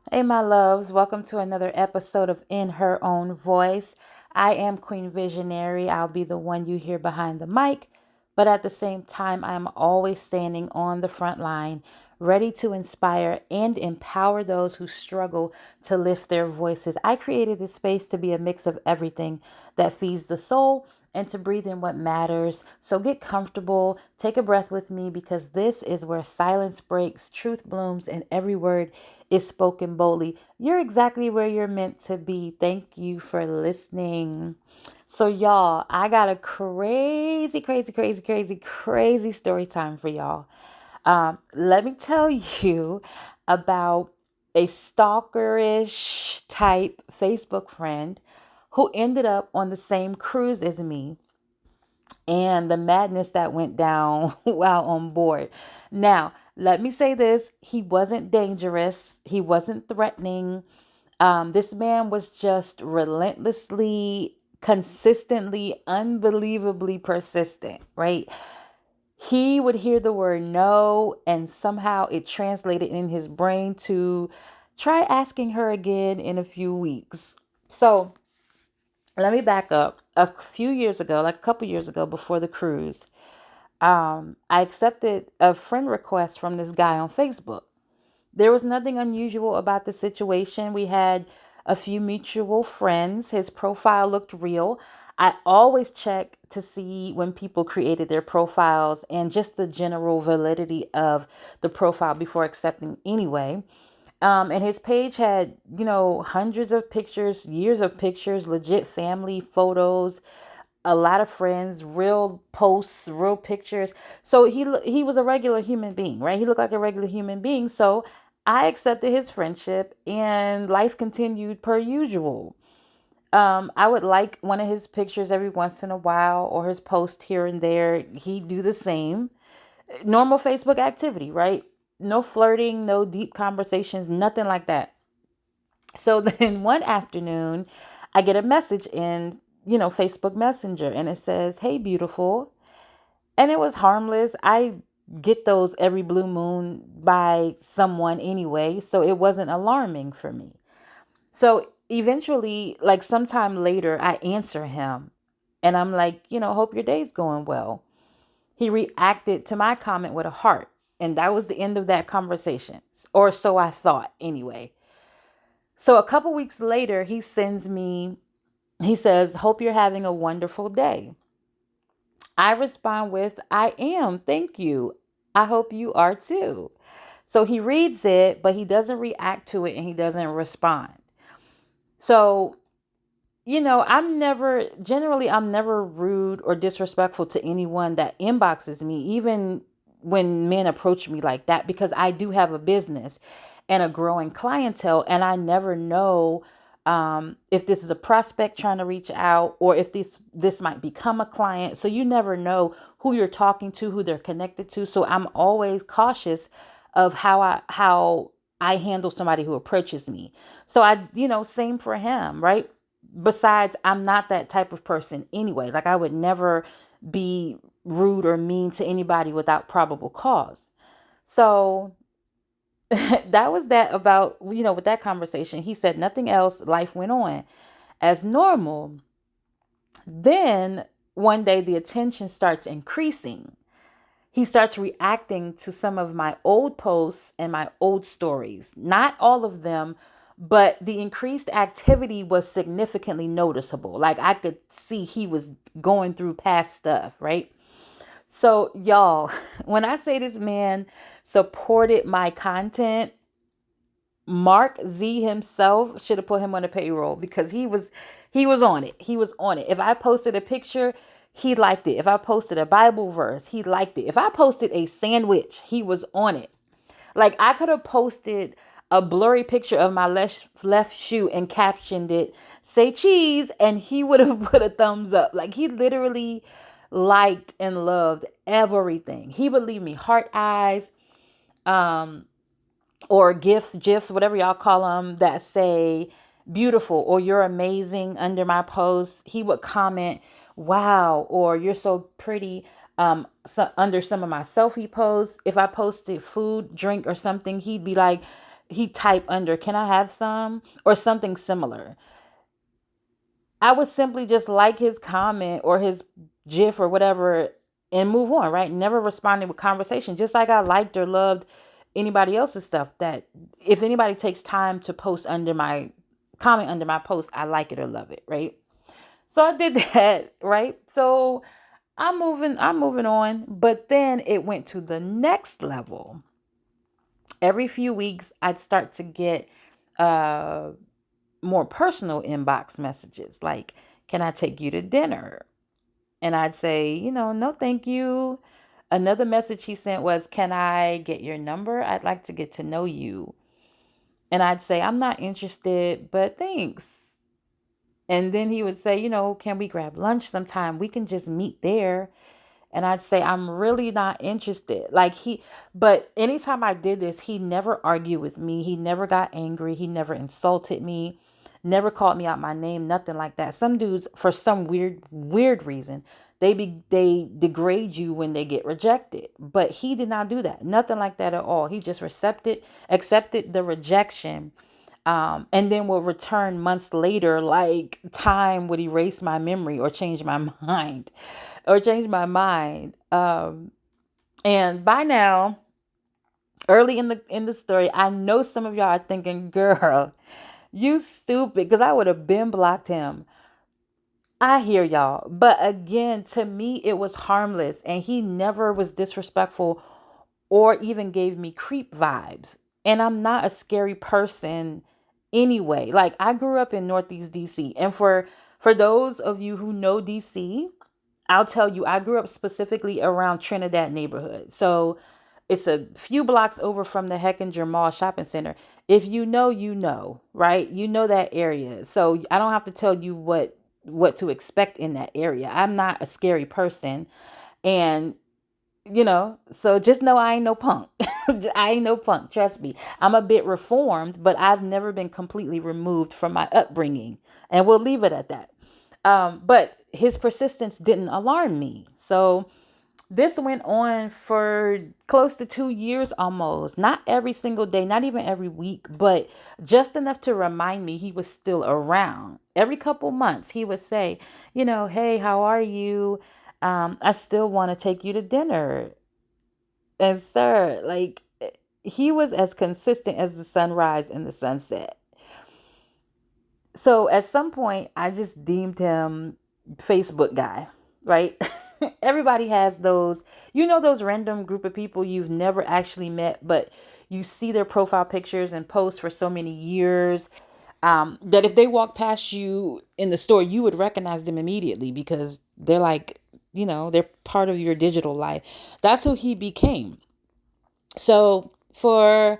Hey, my loves, welcome to another episode of In Her Own Voice. I am Queen Visionary. I'll be the one you hear behind the mic, but at the same time, I'm always standing on the front line, ready to inspire and empower those who struggle to lift their voices. I created this space to be a mix of everything that feeds the soul and to breathe in what matters. So get comfortable, take a breath with me because this is where silence breaks, truth blooms, and every word is spoken boldly. You're exactly where you're meant to be. Thank you for listening. So, y'all, I got a crazy story time for y'all. Let me tell you about a stalkerish type Facebook friend who ended up on the same cruise as me and the madness that went down while on board. Now, let me say this, he wasn't dangerous, he wasn't threatening. This man was just relentlessly, consistently, unbelievably persistent, right? He would hear the word no, and somehow it translated in his brain to try asking her again in a few weeks. So, let me back up. A few years ago, like a couple years ago before the cruise, I accepted a friend request from this guy on Facebook. There was nothing unusual about the situation. We had a few mutual friends. His profile looked real. I always check to see when people created their profiles and just the general validity of the profile before accepting anyway. And his page had, hundreds of pictures, years of pictures, legit family photos, a lot of friends, real posts, real pictures. So he was a regular human being, right? He looked like a regular human being. So I accepted his friendship and life continued per usual. I would like one of his pictures every once in a while or his post here and there. He'd do the same. Normal Facebook activity, right? No flirting, no deep conversations, nothing like that. So then one afternoon, I get a message in, Facebook Messenger, and it says, "Hey, beautiful." And it was harmless. I get those every blue moon by someone anyway, so it wasn't alarming for me. So eventually, like sometime later, I answer him and I'm like, hope your day's going well. He reacted to my comment with a heart. And that was the end of that conversation. Or so I thought anyway. So a couple weeks later, he says, "Hope you're having a wonderful day." I respond with, "I am. Thank you. I hope you are too." So he reads it, but he doesn't react to it and he doesn't respond. So, I'm never rude or disrespectful to anyone that inboxes me, even when men approach me like that, because I do have a business and a growing clientele, and I never know if this is a prospect trying to reach out or if this might become a client. So you never know who you're talking to, who they're connected to. So I'm always cautious of how I handle somebody who approaches me. So same for him, right? Besides, I'm not that type of person anyway. Like I would never be rude or mean to anybody without probable cause. So that was that about, with that conversation. He said nothing else. Life went on as normal. Then one day the attention starts increasing. He starts reacting to some of my old posts and my old stories. Not all of them, but the increased activity was significantly noticeable. Like I could see he was going through past stuff, right? So, y'all, when I say this man supported my content, Mark Z himself should have put him on the payroll because he was on it. He was on it. If I posted a picture, he liked it. If I posted a Bible verse, he liked it. If I posted a sandwich, he was on it. Like I could have posted a blurry picture of my left shoe and captioned it, "Say cheese," and he would have put a thumbs up. Like he literally liked and loved everything. He would leave me heart eyes, um, or gifs, whatever y'all call them, that say beautiful or you're amazing under my post. He would comment, "Wow," or "You're so pretty." So under some of my selfie posts, if I posted food, drink, or something, he'd be like, he type under, can I have some? Or something similar. I would simply just like his comment or his GIF or whatever and move on, right? Never responding with conversation, just like I liked or loved anybody else's stuff. That if anybody takes time to post under my comment under my post, I like it or love it, right? So I did that, right? So I'm moving on. But then it went to the next level. Every few weeks, I'd start to get uh, more personal inbox messages like, can I take you to dinner? And I'd say, no, thank you. Another message he sent was, can I get your number? I'd like to get to know you. And I'd say, I'm not interested, but thanks. And then he would say, can we grab lunch sometime? We can just meet there. And I'd say, I'm really not interested. But anytime I did this, he never argued with me. He never got angry. He never insulted me, never called me out my name, nothing like that. Some dudes, for some weird reason, they degrade you when they get rejected. But he did not do that. Nothing like that at all. He just accepted the rejection. And then will return months later, like time would erase my memory or change my mind or change my mind. And by now, early in the story, I know some of y'all are thinking, "Girl, you stupid," because I would have been blocked him. I hear y'all, but again, to me, it was harmless, and he never was disrespectful or even gave me creep vibes. And I'm not a scary person anyway. Like I grew up in Northeast DC, and for those of you who know DC, I'll tell you, I grew up specifically around Trinidad neighborhood. So it's a few blocks over from the Heckinger Mall shopping center. If you know, you know, right? You know that area. So I don't have to tell you what to expect in that area. I'm not a scary person. And so just know I ain't no punk. I ain't no punk, trust me. I'm a bit reformed, but I've never been completely removed from my upbringing. And we'll leave it at that. But his persistence didn't alarm me. So this went on for close to 2 years almost. Not every single day, not even every week, but just enough to remind me he was still around. Every couple months, he would say, hey, how are you? I still want to take you to dinner. And sir, like he was as consistent as the sunrise and the sunset. So at some point, I just deemed him Facebook guy, right? Everybody has those, those random group of people you've never actually met, but you see their profile pictures and posts for so many years, that if they walk past you in the store, you would recognize them immediately because they're like, they're part of your digital life. That's who he became. So for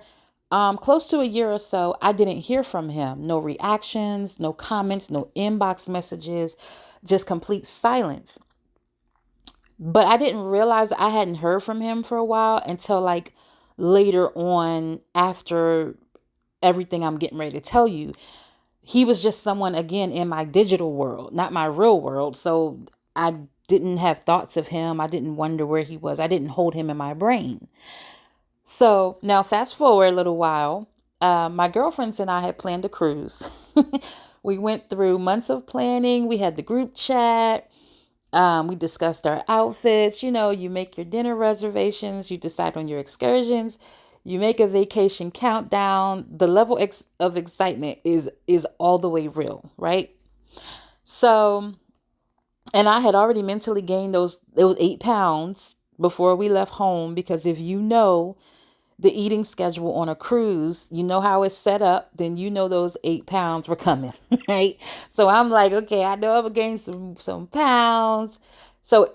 close to a year or so, I didn't hear from him. No reactions, no comments, no inbox messages, just complete silence. But I didn't realize I hadn't heard from him for a while until like later on after everything I'm getting ready to tell you. He was just someone again in my digital world, not my real world. So I didn't have thoughts of him. I didn't wonder where he was. I didn't hold him in my brain. So now, fast forward a little while. My girlfriends and I had planned a cruise. We went through months of planning. We had the group chat. We discussed our outfits. You make your dinner reservations. You decide on your excursions. You make a vacation countdown. The level of excitement is all the way real, right? So, and I had already mentally gained those 8 pounds before we left home because if you know the eating schedule on a cruise, you know how it's set up, then those 8 pounds were coming, right? So I'm like, okay, I know I'm gonna gain some pounds. So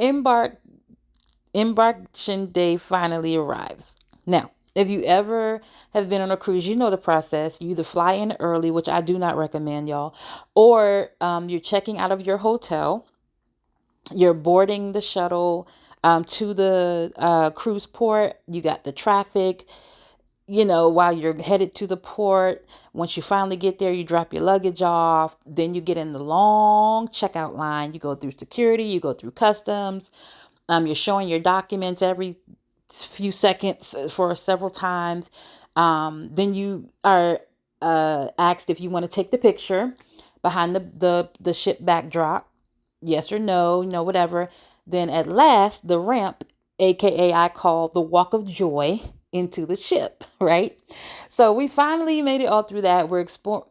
embarkation day finally arrives. Now, if you ever have been on a cruise, you know the process. You either fly in early, which I do not recommend, y'all, or you're checking out of your hotel. You're boarding the shuttle to the cruise port. You got the traffic, while you're headed to the port. Once you finally get there, you drop your luggage off. Then you get in the long checkout line. You go through security, you go through customs. You're showing your documents, every few seconds for several times. Then you are asked if you want to take the picture behind the ship backdrop, yes or no, whatever. Then at last, the ramp, aka I call the walk of joy into the ship, right? So we finally made it all through that. We're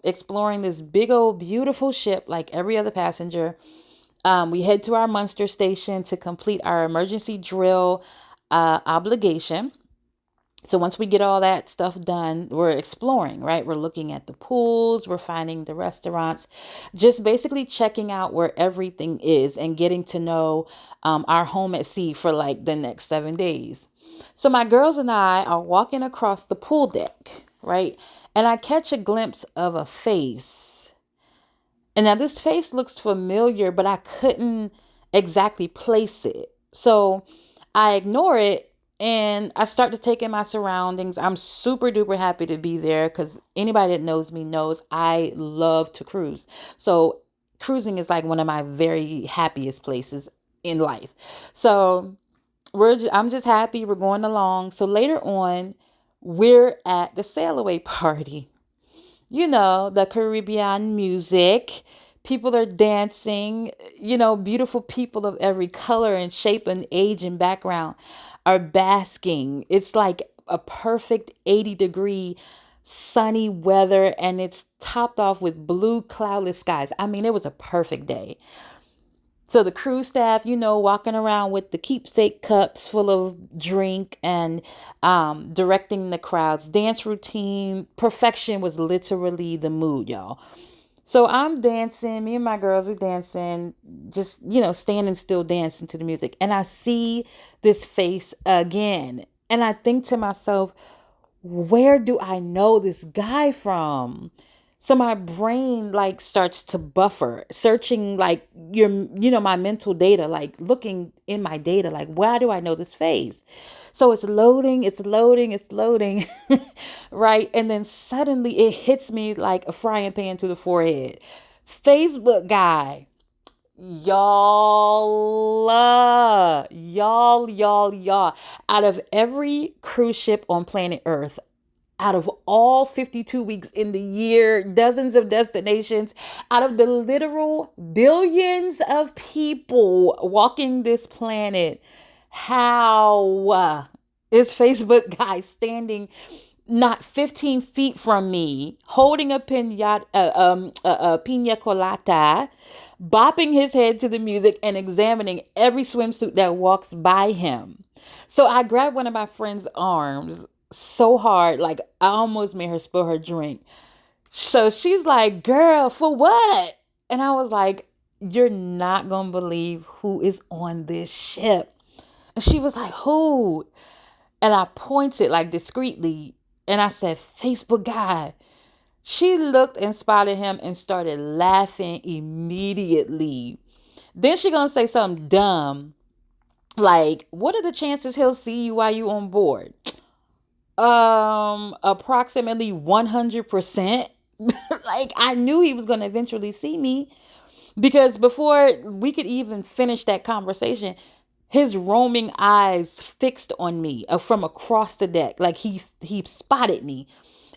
exploring this big old beautiful ship like every other passenger. We head to our Munster station to complete our emergency drill obligation. So once we get all that stuff done, we're exploring, right? We're looking at the pools, we're finding the restaurants, just basically checking out where everything is and getting to know our home at sea for like the next 7 days. So my girls and I are walking across the pool deck, right? And I catch a glimpse of a face. And now this face looks familiar, but I couldn't exactly place it. So I ignore it and I start to take in my surroundings. I'm super duper happy to be there because anybody that knows me knows I love to cruise. So cruising is like one of my very happiest places in life. So I'm just happy we're going along. So later on, we're at the sail away party, the Caribbean music. People are dancing, beautiful people of every color and shape and age and background are basking. It's like a perfect 80-degree sunny weather and it's topped off with blue cloudless skies. I mean, it was a perfect day. So the crew staff, walking around with the keepsake cups full of drink and directing the crowd's dance routine. Perfection was literally the mood, y'all. So I'm dancing, me and my girls were dancing, just, standing still dancing to the music. And I see this face again. And I think to myself, where do I know this guy from? So my brain like starts to buffer, searching like my mental data, like looking in my data, like why do I know this face? So it's loading, it's loading, it's loading, right? And then suddenly it hits me like a frying pan to the forehead. Facebook guy. Y'all. Out of every cruise ship on planet Earth, out of all 52 weeks in the year, dozens of destinations, out of the literal billions of people walking this planet, how is Facebook guy standing not 15 feet from me, holding a pina colada, bopping his head to the music and examining every swimsuit that walks by him? So I grabbed one of my friend's arms so hard, like I almost made her spill her drink. So she's like, "Girl, for what?" And I was like, "You're not gonna believe who is on this ship." And she was like, "Who?" And I pointed like discreetly and I said, "Facebook guy." She looked and spotted him and started laughing immediately. Then she gonna say something dumb like, "What are the chances he'll see you while you on board?" Approximately 100%. Like I knew he was going to eventually see me because before we could even finish that conversation, his roaming eyes fixed on me from across the deck. Like he spotted me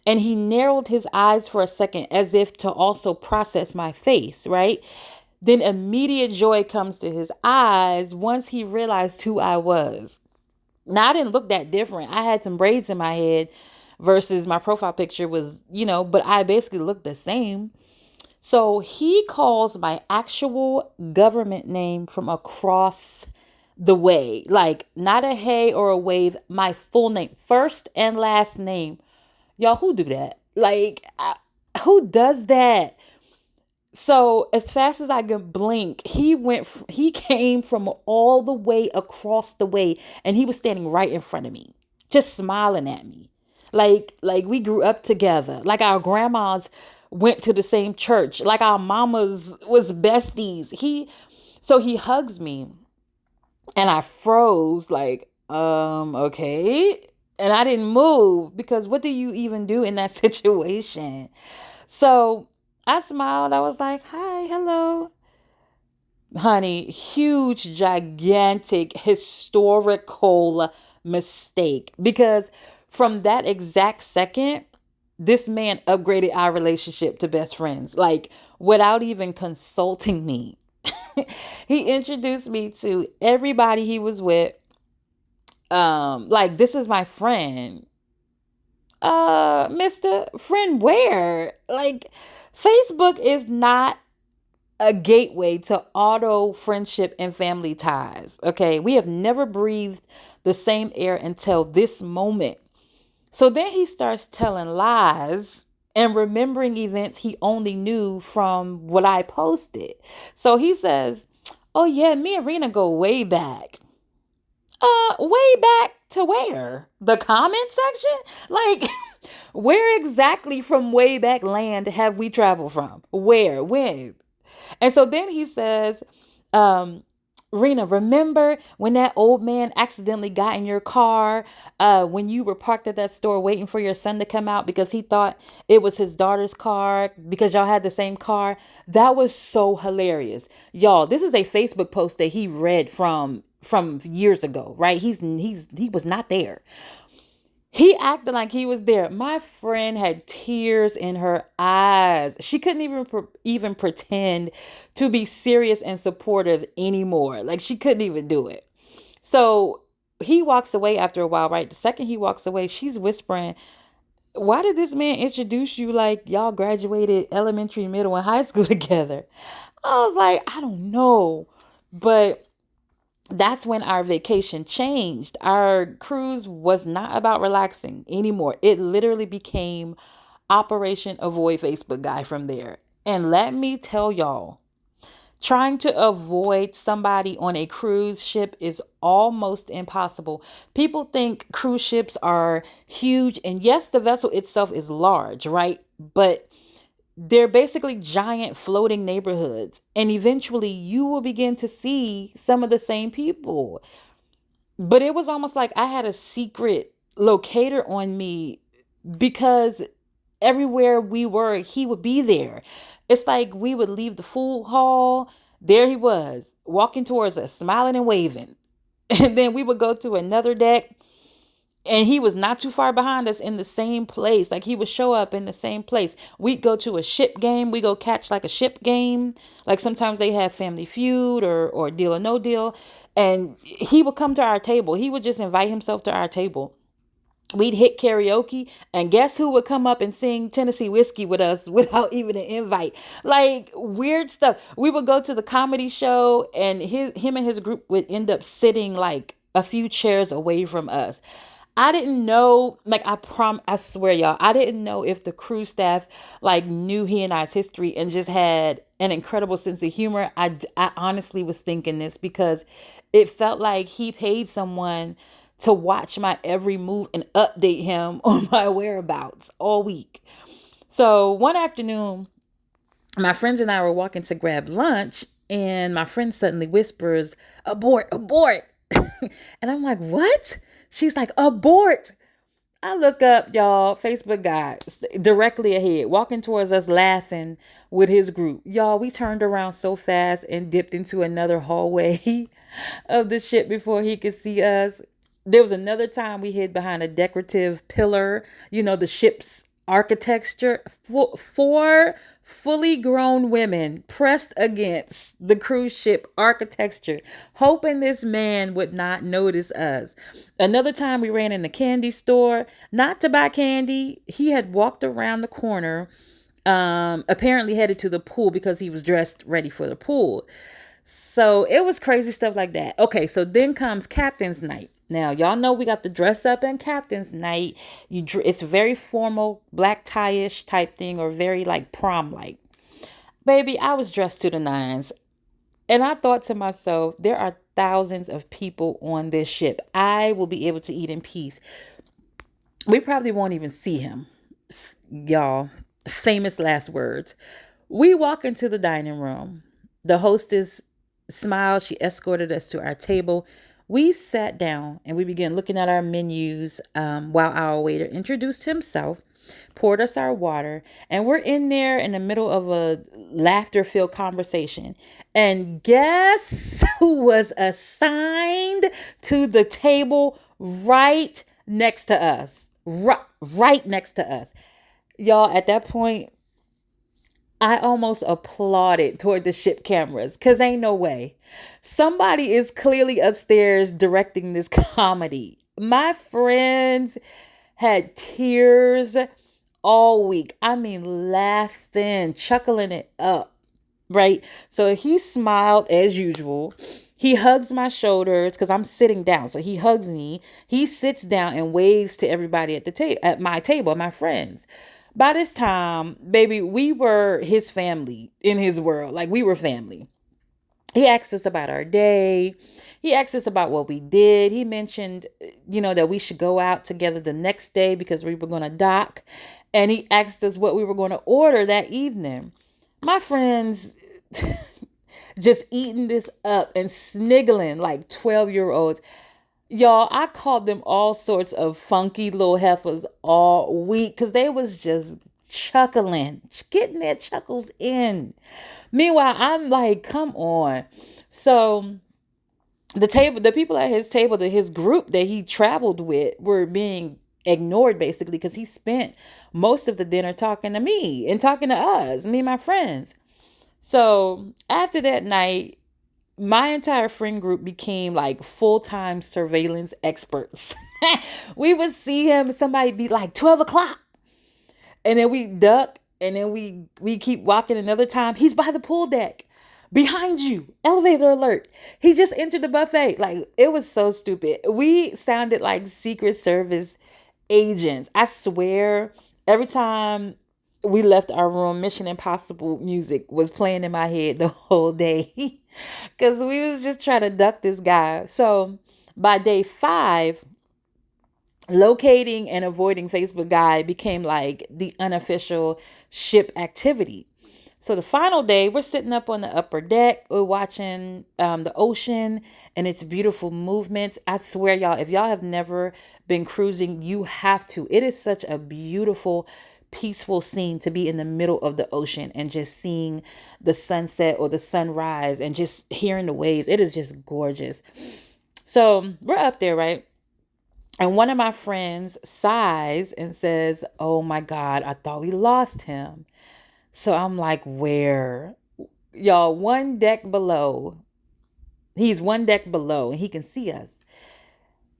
and he narrowed his eyes for a second as if to also process my face, right? Then immediate joy comes to his eyes once he realized who I was. Now I didn't look that different. I had some braids in my head versus my profile picture was, but I basically looked the same. So he calls my actual government name from across the way, like not a hey or a wave, my full name, first and last name. Y'all, who do that? Like, who does that? So as fast as I could blink, he came from all the way across the way and he was standing right in front of me, just smiling at me. Like we grew up together. Like our grandmas went to the same church. Like our mamas was besties. He hugs me and I froze like, okay. And I didn't move because what do you even do in that situation? So I smiled. I was like, "Hi, hello." Honey, huge, gigantic, historical mistake because from that exact second, this man upgraded our relationship to best friends, like without even consulting me. He introduced me to everybody he was with. Like, this is my friend. Mr. Friend, where? Like, Facebook is not a gateway to auto friendship and family ties. Okay. We have never breathed the same air until this moment. So then he starts telling lies and remembering events he only knew from what I posted. So he says, "Oh yeah, me and Rena go way back." Way back to where? The comment section? Like, where exactly from way back land have we traveled from? Where? When? And so then he says, um, Rena, remember when that old man accidentally got in your car when you were parked at that store waiting for your son to come out because he thought it was his daughter's car because y'all had the same car? That was so hilarious. Y'all, this is a Facebook post that he read from years ago, right? He was not there. He acted like he was there. My friend had tears in her eyes. She couldn't even pretend to be serious and supportive anymore. Like, she couldn't even do it. So he walks away after a while, right? The second he walks away, she's whispering, "Why did this man introduce you like y'all graduated elementary, middle, and high school together?" I was like, I don't know. But that's when our vacation changed. Our cruise was not about relaxing anymore. It literally became Operation Avoid Facebook Guy from there. And let me tell y'all, trying to avoid somebody on a cruise ship is almost impossible. People think cruise ships are huge, and yes, the vessel itself is large, right? But they're basically giant floating neighborhoods. And eventually you will begin to see some of the same people. But it was almost like I had a secret locator on me because everywhere we were, he would be there. It's like we would leave the food hall. There he was, walking towards us, smiling and waving. And then we would go to another deck and he was not too far behind us in the same place. Like, he would show up in the same place. We'd go to a ship game. We go catch like a ship game. Like, sometimes they have Family Feud or Deal or No Deal. And he would come to our table. He would just invite himself to our table. We'd hit karaoke, and guess who would come up and sing Tennessee Whiskey with us without even an invite? Like, weird stuff. We would go to the comedy show, and him and his group would end up sitting like a few chairs away from us. I didn't know, like, I swear, y'all, I didn't know if the crew staff like knew he and I's history and just had an incredible sense of humor. I honestly was thinking this because it felt like he paid someone to watch my every move and update him on my whereabouts all week. So one afternoon, my friends and I were walking to grab lunch, and my friend suddenly whispers, "Abort, abort." And I'm like, "What?" She's like, "Abort." I look up, y'all, Facebook guy directly ahead, walking towards us laughing with his group. Y'all, we turned around so fast and dipped into another hallway of the ship before he could see us. There was another time we hid behind a decorative pillar, the ship's architecture. Four fully grown women pressed against the cruise ship architecture, hoping this man would not notice us. Another time we ran in the candy store, not to buy candy. He had walked around the corner, apparently headed to the pool because he was dressed ready for the pool. So it was crazy stuff like that. Okay, so then comes Captain's Night. Now, y'all know we got the dress up and Captain's Night. It's very formal, black tie-ish type thing, or very like prom like. Baby, I was dressed to the nines. And I thought to myself, there are thousands of people on this ship. I will be able to eat in peace. We probably won't even see him. Y'all, famous last words. We walk into the dining room. The hostess smiled. She escorted us to our table. We sat down and we began looking at our menus while our waiter introduced himself, poured us our water, and we're in there in the middle of a laughter-filled conversation. And guess who was assigned to the table right next to us. Right next to us. Y'all, at that point, I almost applauded toward the ship cameras because ain't no way. Somebody is clearly upstairs directing this comedy. My friends had tears all week. I mean, laughing, chuckling it up, right? So he smiled as usual. He hugs my shoulders because I'm sitting down. So he hugs me. He sits down and waves to everybody at the table, at my table, my friends. By this time, baby, we were his family in his world. Like we were family. He asked us about our day. He asked us about what we did. He mentioned, that we should go out together the next day because we were going to dock. And he asked us what we were going to order that evening. My friends just eating this up and sniggling like 12-year-olds. Y'all, I called them all sorts of funky little heifers all week because they was just chuckling, getting their chuckles in. Meanwhile, I'm like, come on. So the people at his table, his group that he traveled with were being ignored basically because he spent most of the dinner talking to me and talking to us, me and my friends. So after that night, my entire friend group became like full-time surveillance experts. We would see him, somebody be like 12 o'clock, and then we duck, and then we keep walking another time. He's by the pool deck. Behind you, elevator alert. He just entered the buffet. Like it was so stupid. We sounded like Secret Service agents. I swear, every time we left our room, Mission Impossible music was playing in my head the whole day. Cause we was just trying to duck this guy. So by day 5, locating and avoiding Facebook guy became like the unofficial ship activity. So the final day, we're sitting up on the upper deck, we're watching the ocean and its beautiful movements. I swear, y'all, if y'all have never been cruising, you have to. It is such a beautiful, peaceful scene to be in the middle of the ocean and just seeing the sunset or the sunrise and just hearing the waves. It is just gorgeous. So we're up there, right? And one of my friends sighs and says, "Oh my God, I thought we lost him." So I'm like, where? Y'all, one deck below. He's one deck below and he can see us.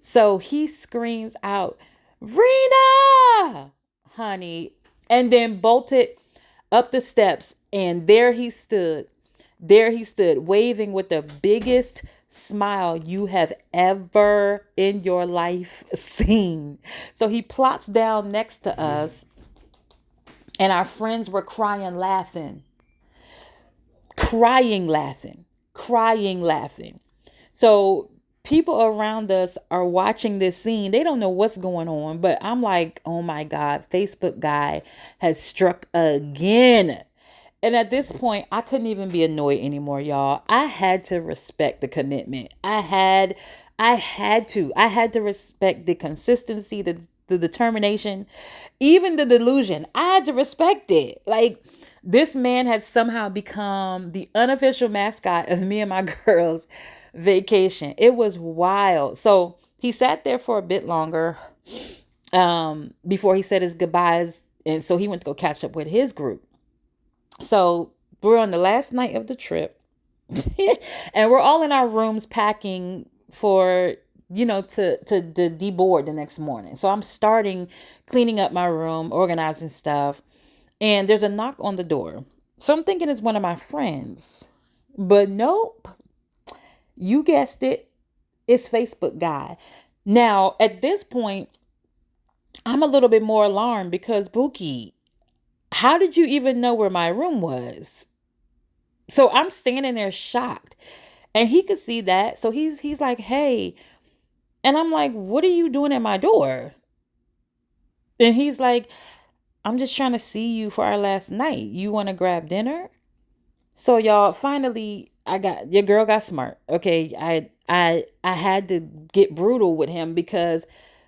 So he screams out, "Rena!" Honey. And then bolted up the steps. And there he stood. There he stood, waving with the biggest smile you have ever in your life seen. So he plops down next to us, and our friends were crying, laughing, crying, laughing, crying, laughing. So people around us are watching this scene. They don't know what's going on, but I'm like, oh my God, Facebook guy has struck again. And at this point, I couldn't even be annoyed anymore, y'all. I had to respect the commitment. I had to respect the consistency, the determination, even the delusion. I had to respect it. Like this man had somehow become the unofficial mascot of me and my girls' vacation. It was wild. So he sat there for a bit longer before he said his goodbyes. And so he went to go catch up with his group. So we're on the last night of the trip and we're all in our rooms packing for to deboard the next morning. So I'm starting cleaning up my room, organizing stuff, and there's a knock on the door. So I'm thinking it's one of my friends, but nope, you guessed it, it's Facebook guy. Now at this point, I'm a little bit more alarmed because Bookie, how did you even know where my room was? So I'm standing there shocked. And he could see that. So he's like, "Hey." And I'm like, "What are you doing at my door?" And he's like, "I'm just trying to see you for our last night. You want to grab dinner?" So y'all, finally your girl got smart. Okay. I had to get brutal with him because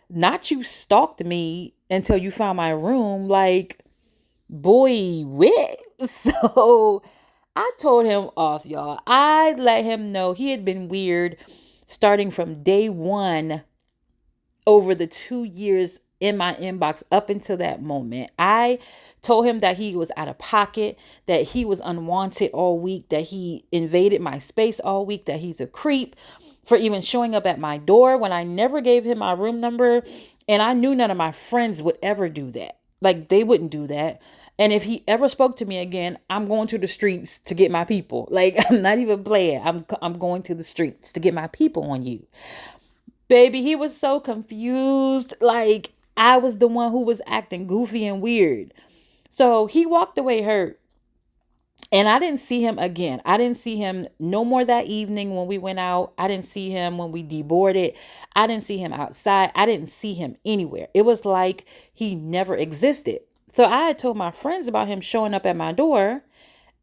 not you stalked me until you found my room. Like, boy, wit. So I told him off, y'all. I let him know he had been weird starting from day 1 over the 2 years in my inbox up until that moment. I told him that he was out of pocket, that he was unwanted all week, that he invaded my space all week, that he's a creep for even showing up at my door when I never gave him my room number. And I knew none of my friends would ever do that. Like, they wouldn't do that. And if he ever spoke to me again, I'm going to the streets to get my people. Like, I'm not even playing. I'm going to the streets to get my people on you. Baby, he was so confused. Like, I was the one who was acting goofy and weird. So he walked away hurt. And I didn't see him again. I didn't see him no more that evening when we went out. I didn't see him when we deboarded. I didn't see him outside. I didn't see him anywhere. It was like he never existed. So I had told my friends about him showing up at my door,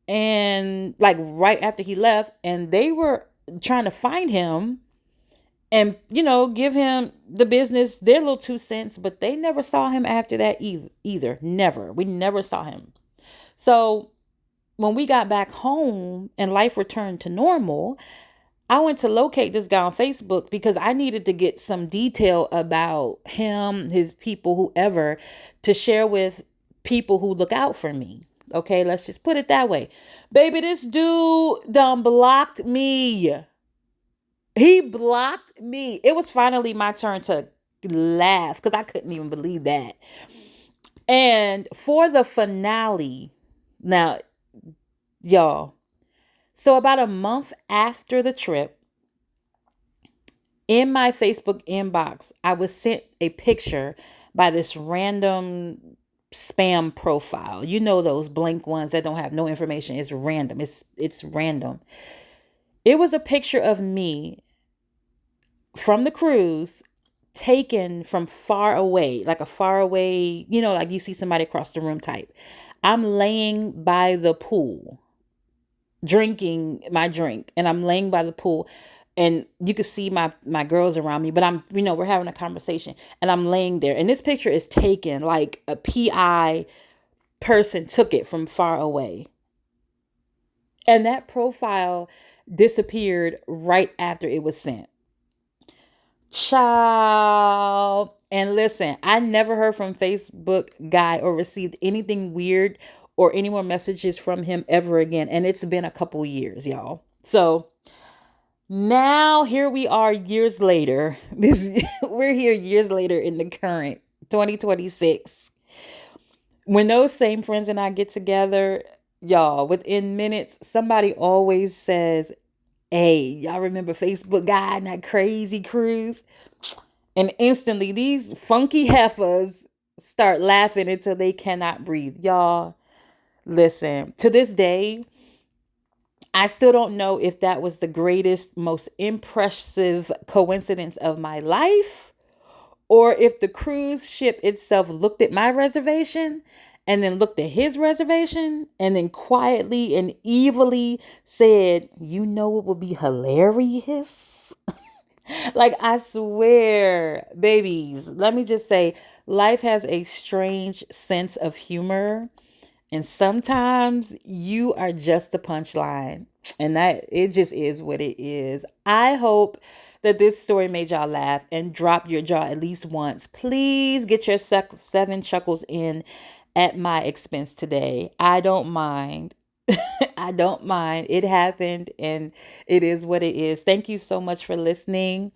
and like right after he left, and they were trying to find him and, give him the business, their little 2 cents, but they never saw him after that either. Never. We never saw him. So when we got back home and life returned to normal, I went to locate this guy on Facebook because I needed to get some detail about him, his people, whoever, to share with people who look out for me. Okay, let's just put it that way. Baby, this dude done blocked me. He blocked me. It was finally my turn to laugh because I couldn't even believe that. And for the finale, now, y'all, so about a month after the trip, in my Facebook inbox, I was sent a picture by this random spam profile. You know, those blank ones that don't have no information. It's random. It's random. It was a picture of me from the cruise, taken from far away, like a far away, like you see somebody across the room type. I'm laying by the pool, drinking my drink, and I'm laying by the pool, and you can see my girls around me, but we're having a conversation, and I'm laying there, and this picture is taken like a PI person took it from far away. And that profile disappeared right after it was sent. Child. And listen, I never heard from Facebook guy or received anything weird or any more messages from him ever again. And it's been a couple years, y'all. So now here we are years later. We're here years later in the current 2026. When those same friends and I get together, y'all, within minutes, somebody always says, "Hey, y'all remember Facebook guy and that crazy cruise?" And instantly these funky heifers start laughing until they cannot breathe. Y'all, listen, to this day, I still don't know if that was the greatest, most impressive coincidence of my life, or if the cruise ship itself looked at my reservation and then looked at his reservation and then quietly and evilly said, "You know what would be hilarious?" Like, I swear, babies, let me just say, life has a strange sense of humor. And sometimes you are just the punchline. And that it just is what it is. I hope that this story made y'all laugh and drop your jaw at least once. Please get your 7 chuckles in at my expense today. I don't mind. I don't mind. It happened and it is what it is. Thank you so much for listening.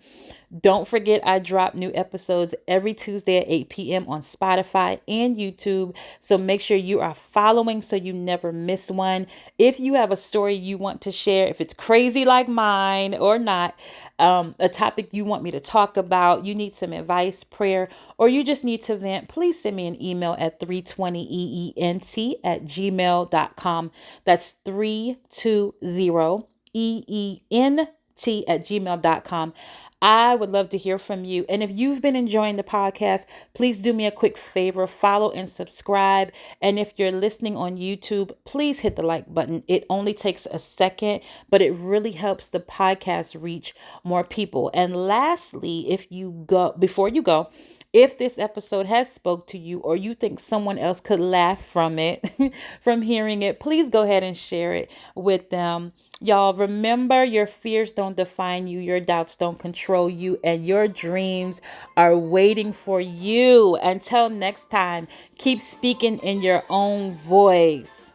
Don't forget, I drop new episodes every Tuesday at 8 p.m. on Spotify and YouTube. So make sure you are following so you never miss one. If you have a story you want to share, if it's crazy like mine or not, a topic you want me to talk about, you need some advice, prayer, or you just need to vent, please send me an email at 320eent@gmail.com. That's 320eent@gmail.com. I would love to hear from you. And if you've been enjoying the podcast, please do me a quick favor, follow and subscribe. And if you're listening on YouTube, please hit the like button. It only takes a second, but it really helps the podcast reach more people. And lastly, before you go, If this episode has spoke to you, or you think someone else could laugh from it, from hearing it, please go ahead and share it with them. Y'all, remember, your fears don't define you, your doubts don't control you, and your dreams are waiting for you. Until next time, keep speaking in your own voice.